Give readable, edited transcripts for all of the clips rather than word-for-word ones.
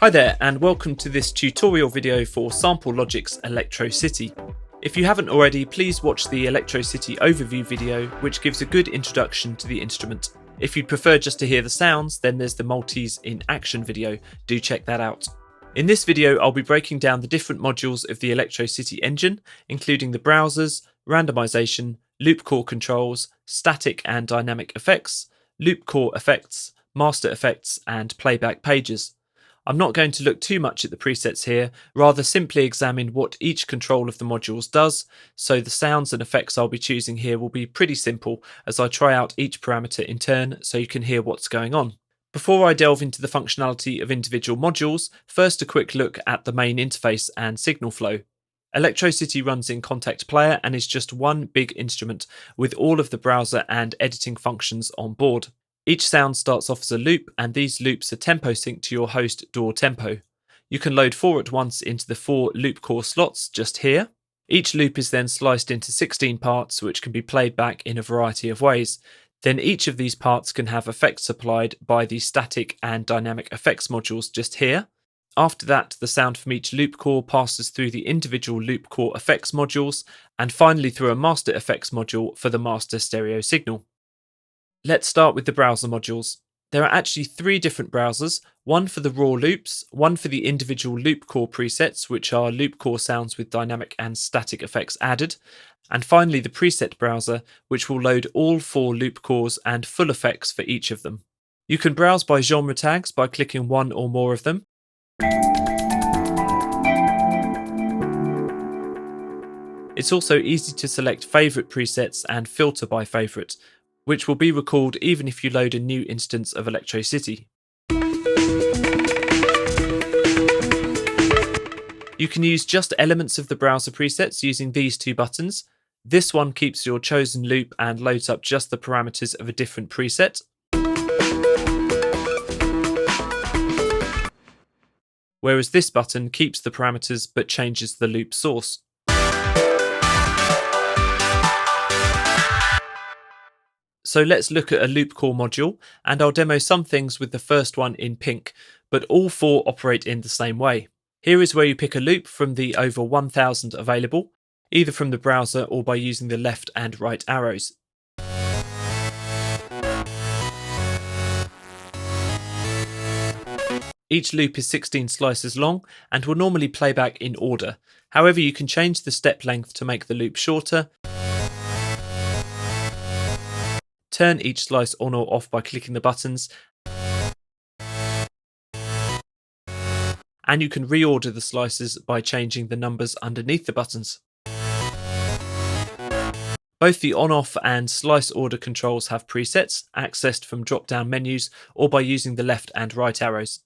Hi there, and welcome to this tutorial video for Sample Logic's ELECTRO CITY. If you haven't already, please watch the ELECTRO CITY overview video, which gives a good introduction to the instrument. If you'd prefer just to hear the sounds, then there's the Multis in Action video, do check that out. In this video, I'll be breaking down the different modules of the ELECTRO CITY engine, including the browsers, randomization, loop core controls, static and dynamic effects, loop core effects, master effects, and playback pages. I'm not going to look too much at the presets here, rather simply examine what each control of the modules does, so the sounds and effects I'll be choosing here will be pretty simple as I try out each parameter in turn so you can hear what's going on. Before I delve into the functionality of individual modules, first a quick look at the main interface and signal flow. ELECTRO CITY runs in Contact Player and is just one big instrument with all of the browser and editing functions on board. Each sound starts off as a loop, and these loops are tempo synced to your host DAW tempo. You can load 4 at once into the 4 loop core slots just here. Each loop is then sliced into 16 parts, which can be played back in a variety of ways. Then each of these parts can have effects applied by the static and dynamic effects modules just here. After that, the sound from each loop core passes through the individual loop core effects modules, and finally through a master effects module for the master stereo signal. Let's start with the browser modules. There are actually 3 different browsers, one for the raw loops, one for the individual loop core presets, which are loop core sounds with dynamic and static effects added, and finally the preset browser, which will load all 4 loop cores and full effects for each of them. You can browse by genre tags by clicking one or more of them. It's also easy to select favourite presets and filter by favourite, which will be recalled even if you load a new instance of ELECTRO CITY. You can use just elements of the browser presets using these 2 buttons. This one keeps your chosen loop and loads up just the parameters of a different preset. Whereas this button keeps the parameters but changes the loop source. So let's look at a loop core module, and I'll demo some things with the first one in pink, but all 4 operate in the same way. Here is where you pick a loop from the over 1000 available, either from the browser or by using the left and right arrows. Each loop is 16 slices long and will normally play back in order. However, you can change the step length to make the loop shorter, turn each slice on or off by clicking the buttons, and you can reorder the slices by changing the numbers underneath the buttons. Both the on-off and slice order controls have presets, accessed from drop-down menus or by using the left and right arrows.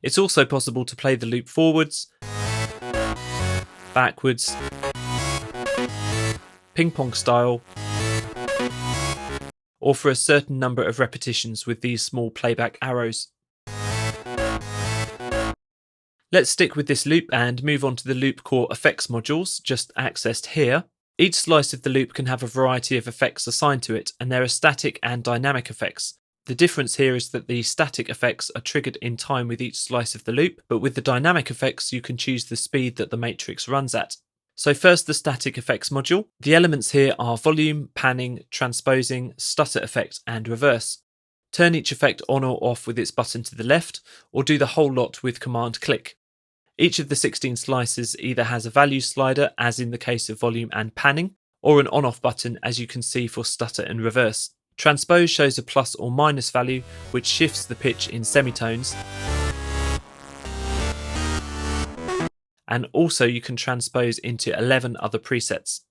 It's also possible to play the loop forwards, backwards, ping-pong style, or for a certain number of repetitions with these small playback arrows. Let's stick with this loop and move on to the loop core effects modules, just accessed here. Each slice of the loop can have a variety of effects assigned to it, and there are static and dynamic effects. The difference here is that the static effects are triggered in time with each slice of the loop, but with the dynamic effects you can choose the speed that the matrix runs at. So first, the static effects module. The elements here are volume, panning, transposing, stutter effect, and reverse. Turn each effect on or off with its button to the left, or do the whole lot with command click. Each of the 16 slices either has a value slider, as in the case of volume and panning, or an on-off button, as you can see for stutter and reverse. Transpose shows a plus or minus value, which shifts the pitch in semitones. And also you can transpose into 11 other presets.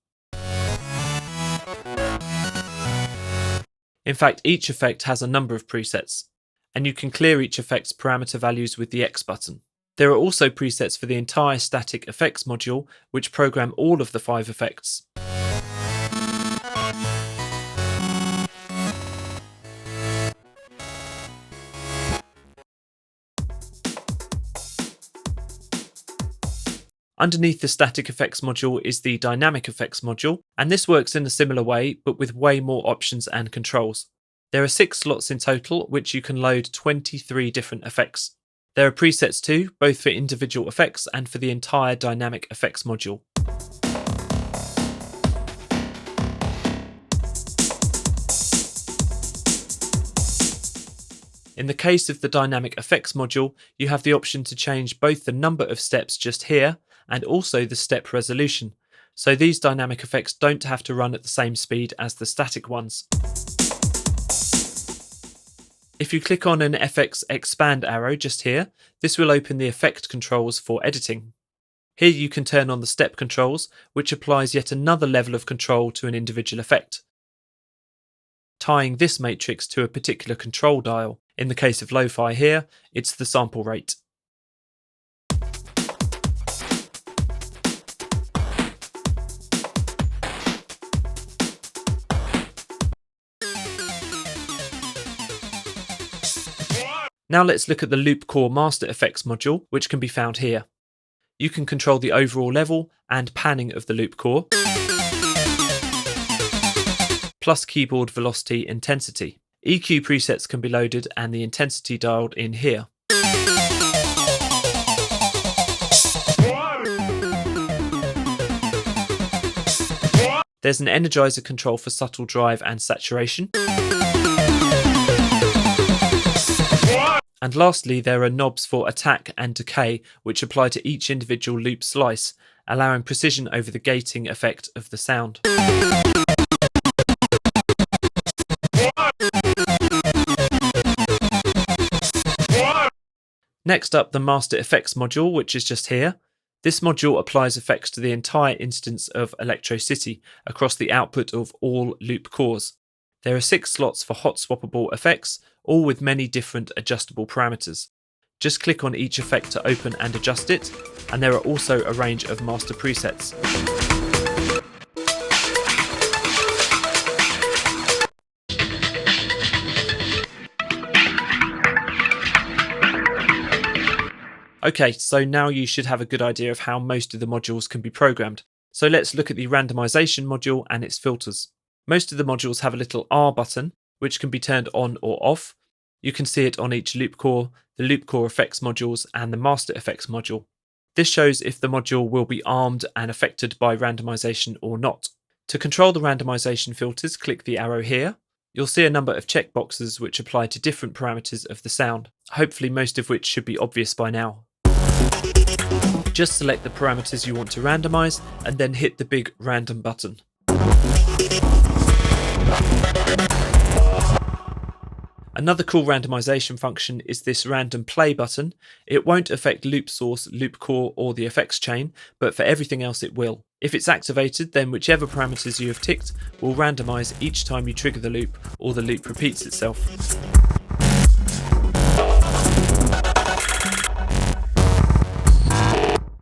In fact, each effect has a number of presets, and you can clear each effect's parameter values with the X button. There are also presets for the entire static effects module, which program all of the 5 effects. Underneath the static effects module is the dynamic effects module, and this works in a similar way but with way more options and controls. There are 6 slots in total, which you can load 23 different effects. There are presets too, both for individual effects and for the entire dynamic effects module. In the case of the dynamic effects module, you have the option to change both the number of steps just here and also the step resolution, so these dynamic effects don't have to run at the same speed as the static ones. If you click on an FX expand arrow just here, this will open the effect controls for editing. Here you can turn on the step controls, which applies yet another level of control to an individual effect, tying this matrix to a particular control dial. In the case of lo-fi here, it's the sample rate. Now let's look at the Loop Core Master Effects module, which can be found here. You can control the overall level and panning of the loop core, plus keyboard velocity intensity. EQ presets can be loaded and the intensity dialed in here. There's an energizer control for subtle drive and saturation. And lastly, there are knobs for attack and decay, which apply to each individual loop slice, allowing precision over the gating effect of the sound. Next up, the Master Effects module, which is just here. This module applies effects to the entire instance of ELECTRO CITY across the output of all loop cores. There are 6 slots for hot swappable effects, all with many different adjustable parameters. Just click on each effect to open and adjust it, and there are also a range of master presets. Okay, so now you should have a good idea of how most of the modules can be programmed. So let's look at the randomization module and its filters. Most of the modules have a little R button, which can be turned on or off. You can see it on each loop core, the loop core effects modules, and the master effects module. This shows if the module will be armed and affected by randomization or not. To control the randomization filters, click the arrow here. You'll see a number of checkboxes which apply to different parameters of the sound, hopefully most of which should be obvious by now. Just select the parameters you want to randomize and then hit the big random button. Another cool randomization function is this random play button. It won't affect loop source, loop core, or the effects chain, but for everything else it will. If it's activated, then whichever parameters you have ticked will randomize each time you trigger the loop or the loop repeats itself.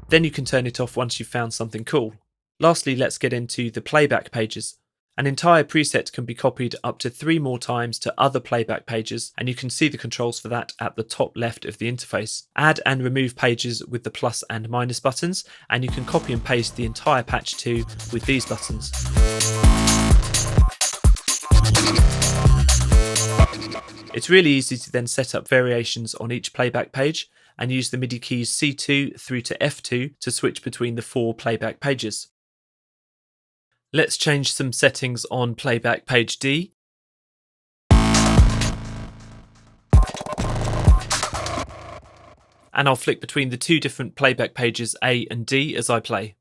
Then you can turn it off once you've found something cool. Lastly, let's get into the playback pages. An entire preset can be copied up to 3 more times to other playback pages, and you can see the controls for that at the top left of the interface. Add and remove pages with the plus and minus buttons, and you can copy and paste the entire patch too with these buttons. It's really easy to then set up variations on each playback page and use the MIDI keys C2 through to F2 to switch between the 4 playback pages. Let's change some settings on playback page D. And I'll flick between the 2 different playback pages A and D as I play.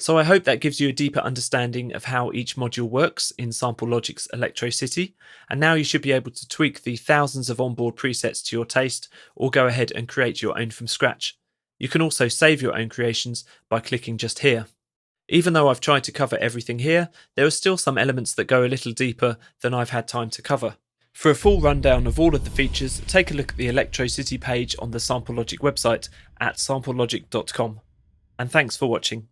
So I hope that gives you a deeper understanding of how each module works in Sample Logic's ELECTRO CITY, and now you should be able to tweak the thousands of onboard presets to your taste, or go ahead and create your own from scratch. You can also save your own creations by clicking just here. Even though I've tried to cover everything here, there are still some elements that go a little deeper than I've had time to cover. For a full rundown of all of the features, take a look at the ELECTRO CITY page on the Sample Logic website at samplelogic.com. And thanks for watching.